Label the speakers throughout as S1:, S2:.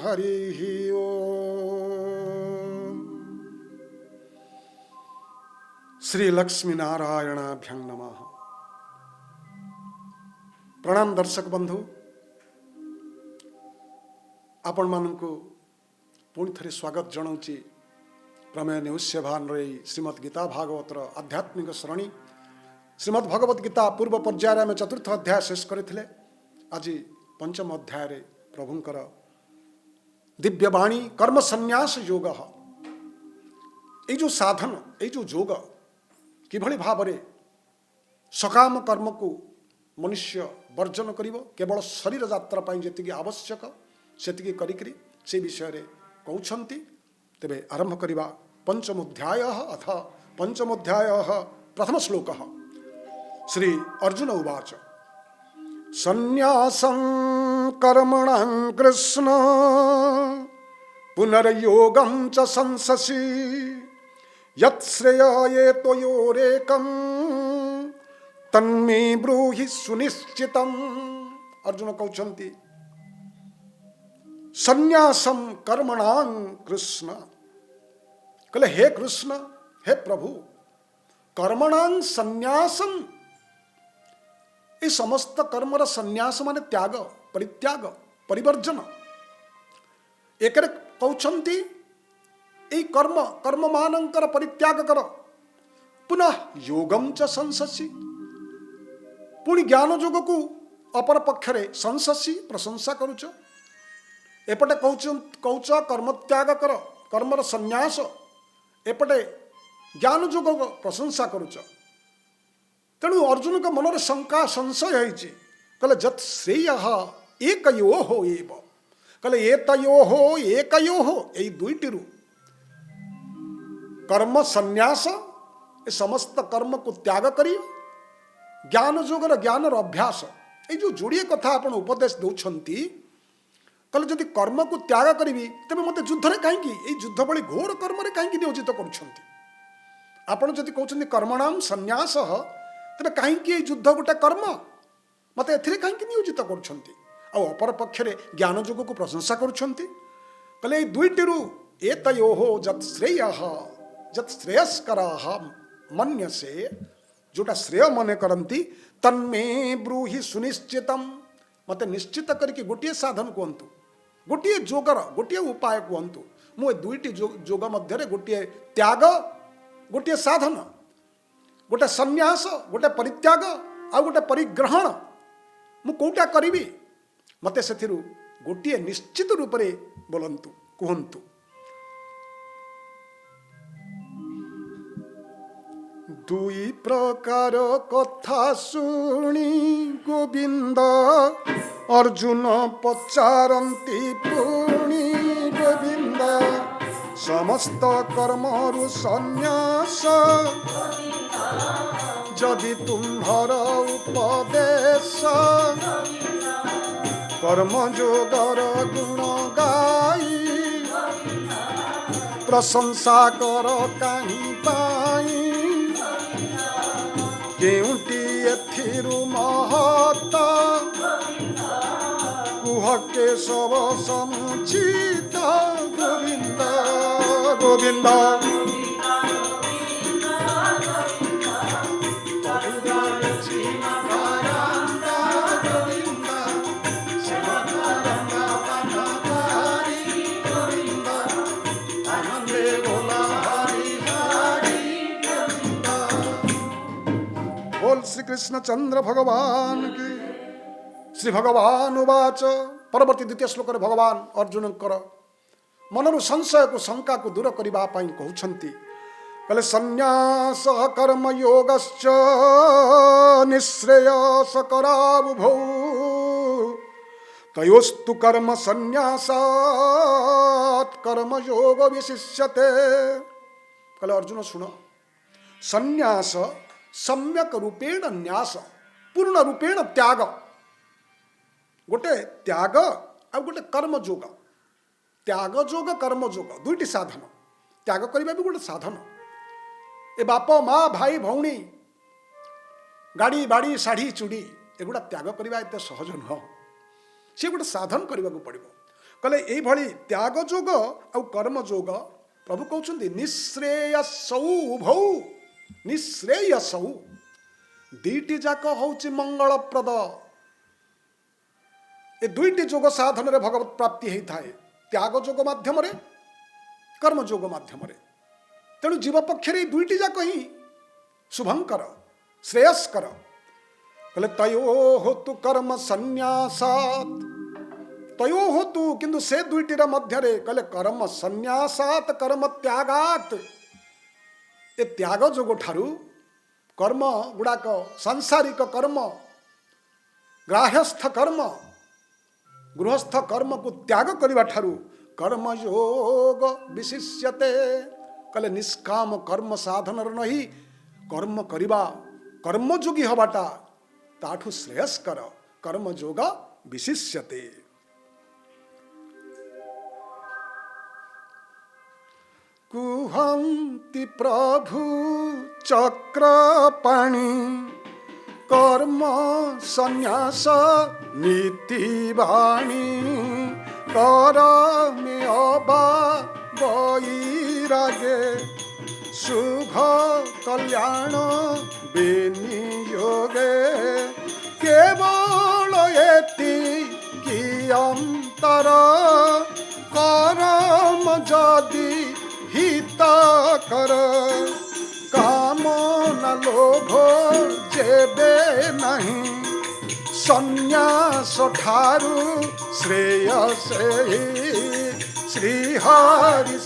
S1: हरि ओम। श्री लक्ष्मी नारायणाभ्यां नमः। प्रणाम दर्शक बंधु, आपण मानक पुणी थे स्वागत जनाऊँगी प्रमेय न्यूज सेवान श्रीमद गीता भागवतर आध्यात्मिक श्रेणी श्रीमद भगवत गीता पूर्व पर्यायर आम चतुर्थ अध्याय शेष करते। आज पंचम अध्याय प्रभुंकर दिव्यवाणी कर्म संन्यास योग, ये जो साधन ये जो योग किभली भाव सकाम कर्म को मनुष्य वर्जन करिवो, केवल शरीर यात्रा पाई जेतिकी आवश्यक सेतिकी करिकरी से विषय कहउछंती। तेबे आरंभ करिबा पंचमोध्याय अथ पंचमोध्याय प्रथम श्लोक। श्री अर्जुन उवाच संन्यासं कर्मणां कृष्ण पुनर्योगं च संससि यत्श्रेयाय त्वयोरेकं तन्मे ब्रूहि सुनिश्चितम्। अर्जुन कहउछंती संन्यासम कर्मणां कृष्ण, कहले हे कृष्ण हे प्रभु, कर्मणां संन्यासम, ये समस्त कर्मर संन्यास माने त्याग परित्याग परिवर्जन। एक कहउछंती ए कर्म कर्म मानंकर परित्याग कर, पुनः योगम च संससि, पुणी ज्ञान योग को अपर पक्षरे संससि प्रशंसा करुच। एपटे कौच कर्म त्याग कर कर्मर संन्यास, एपटे ज्ञान योग प्रशंसा करुच। तेणु अर्जुन का मनर शंका संशय होइछि, कहले जत श्रेय एकयोः एव, कहले एतयोः एकयोः, एई दुईटिरु कर्म संन्यास ए समस्त कर्म को त्याग करी ज्ञान योगर ज्ञानर अभ्यास, ये जो जोड़िए कथा आपण उपदेश दौरान, कहले जदि कर्म को त्याग करी तेरे मत युद्ध में कहीं युद्ध भली घोर कर्म कहीं नियोजित कर कहते कर्मणाम संन्यास, तेरे कहीं युद्ध गोटे कर्म मत ए कहीं नियोजित कर पक्ष ज्ञान योग को प्रशंसा करें। दुईटिरु एतयोः जत् श्रेय जत् श्रेयस्करा मन्यसे, जोटा श्रेय मन करती तन्मे ब्रूहि सुनिश्चितम, मत निश्चित करके गोटे साधन कहतु, गोटे जोगर गोटे उपाय कहतु। मु दुईटी जोग मध्य गोटे त्याग गोटे साधन, गोटे संन्यास गोटे परित्याग आ गोटे परिग्रहण, मु कोटा करी मते से गोटे निश्चित रूप से बोलंतु कहतु। दुई प्रकार कथा शुणी गोविंद अर्जुन पचारती पुणी गोविंद, समस्त कर्मरु संन्यास जदि तुम्हार उपदेश, कर्म जोगर गुण गाई प्रशंसा कर कहीं पाई, केउटी एथिरु महत कुह के सब समुचित गोविंद गोविंद। श्री कृष्ण चंद्र भगवान की। श्री भगवान उवाच, परवर्ती द्वितीय श्लोक भगवान अर्जुन मनरु संशय को शंका को दूर करने कहउछंती, कहले संन्यास कर्म योगश्च निःश्रेयसकरावुभौ तयोस्तु कर्म संन्यासात् कर्म योग विशिष्यते। कहले अर्जुन सुन, संन्यास सम्यक रूपेण न्यास, पूर्ण रूपेण त्याग, गोटे त्याग आ गोटे कर्म जोग, त्याग जोग कर्म जोग दुईटी साधन, त्याग करने भी गोटे साधन। ए बाप माँ भाई भौणी गाड़ी बाड़ी शाढ़ी चूड़ी एगुड़ा त्याग करने एत सहज नुह, सी गोटे साधन करने को पड़ो। कहले यही त्याग जोग आउ कर्म जोग प्रभु कहते निश्रेयसौ उभौ निश्रेयसौ दुईटी जाक हूँ मंगलप्रद। ए दुईटी जोग साधन रे भगवत प्राप्ति होता है त्याग जोग माध्यम कर्म जोग माध्यम। तेणु जीव पक्षे दुईटी जाक ही शुभंकर श्रेयस्कर। कहले तयो होतु कर्म संन्यासात तयो होतु किंतु से दुईटीर मध्य कहले कर्म संन्यासात कर्म त्यागात। ए त्याग जोग ठारू कर्म गुड़ाक सांसारिक कर्म ग्राह्यस्थ कर्म गृहस्थ कर्म को त्याग करने ठारू कर्म योग विशिष्यते। कहले निष्काम कर्म साधन नहीं कर्म करिबा कर्मयोगी हवाटा ताठू श्रेयस्कर कर्म योग विशिष्यते। कुहन्ति प्रभु चक्रपाणि कर्म संन्यास नीतिवाणी करमे अबा वैरागे शुभ कल्याण विनियोगे केवल एति कि अंतर करम जदि हित कर काम न लोभ जेबे नहीं संन्यास ठारू श्रेयसे श्री हरि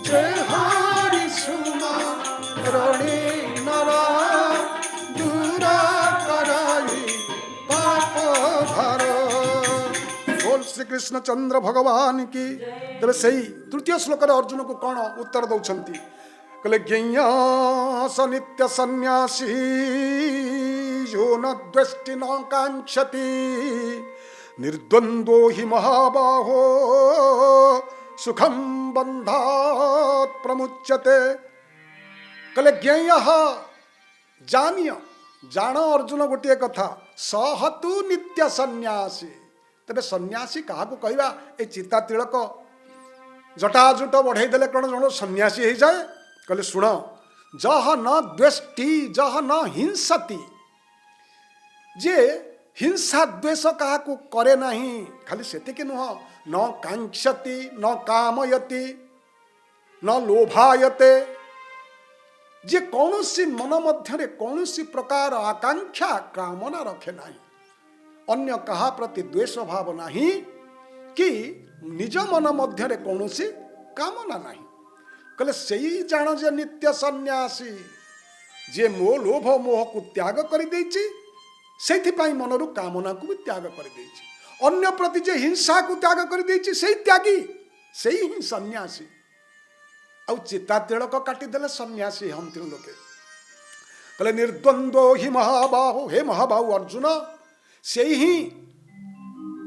S1: जय हरि सुना रणी नरा दूरा कराई पाप भर। बोल श्री कृष्ण चंद्र भगवान की। तेरे सही तृतीय श्लोक अर्जुन को कौन उत्तर दौरान कहले ज्ञेय स नित्य सन्यासी यो न द्वेष्टि न कांक्षति निर्द्वंद्वो हि महाबाहो सुखम बंधात् प्रमुच्यते। कहले ज्ञेय जानिय जान अर्जुन गोटे कथा सहतु नित्य सन्यासी। तेरे सन्यासी क्या कहवा ए चिता तिलक जटाजुट बढ़ाई देले कौन जन सन्यासी हो जाए। कहले शुण जह न द्वेष्टि जह न हिंसति जे हिंसा द्वेष क्या करे नहीं खाली सेतिक नुह न कांक्षति न कामयति न लोभायते जे कौन सी मन मध्य कौन सी प्रकार आकांक्षा कामना रखे नहीं अन्य कहा प्रति द्वेष भाव नहीं कि निज मन मध्य कौन सी कामना नहीं। कहले सही जान जे नित्य सन्यासी जे मो लोभ मोह को त्याग कर से मनरु कामना को भी त्याग कर अन्य प्रति जे हिंसा को त्याग कर से त्यागी से ही सन्यासी। आउ चिता तिलक काटिदेले सन्यासी हम लोके। कहले निर्द्वंद्व ही महाबाहु हे महाबाहु अर्जुन से ही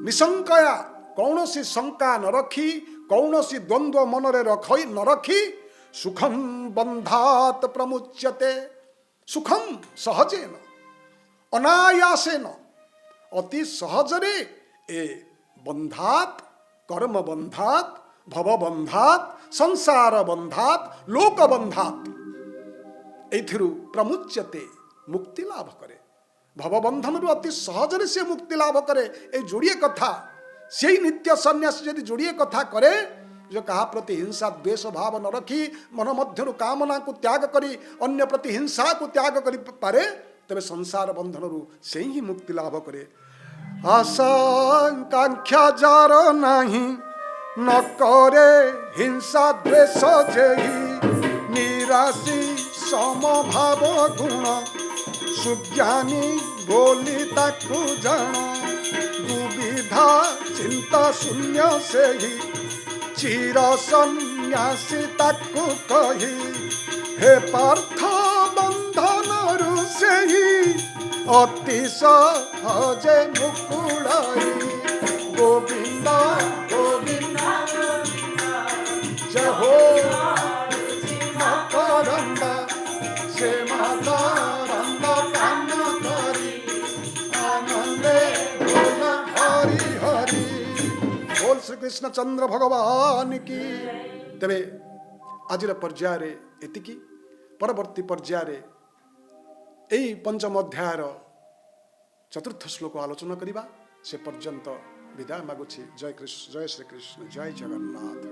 S1: निशंकया कौन सी शंका न रखी कौन सी द्वंद्व मनरे रखई न रखी सुखम बंधात प्रमुच्यते। सुखम सहजेन अनायासेन अति सहजरे ए बंधात कर्म बंधात भव बंधात संसार बंधात लोक बंधात एथिरु प्रमुच्यते मुक्ति लाभ करे। भवबंधन रु अति सहजरे से मुक्ति लाभ करे। ए जोड़िए कथा से नित्य सन्यासी यदि जोड़िए कथा करे जो कहा प्रति हिंसा द्वेष भाव न रखी मन मध्य कामना को त्याग करी अन्य प्रति हिंसा को त्याग करी पारे तबे संसार बंधन रु से ही मुक्ति लाभ करे। आशा आकांक्षा जार नहीं न करे हिंसा द्वेष जेहि निराशी समभाव गुण सुज्ञानी बोली ताकू जान दुविधा चिंता शून्य से ही चिर सन्यासी ताकू कही हे पार्थ बंधन रु से ही अति सहजे मुकुलाई गोविंद गोविंद जय हो मकरंद से कृष्णचंद्र भगवान की। तेरे आजिर पर्यायर एतिकी, परवर्ती पर्यायर यही पंचम अध्यायर चतुर्थ श्लोक आलोचना करिबा। से पर्यंत विदाय मागुछि। जय कृष्ण, जय श्री कृष्ण, जय जगन्नाथ।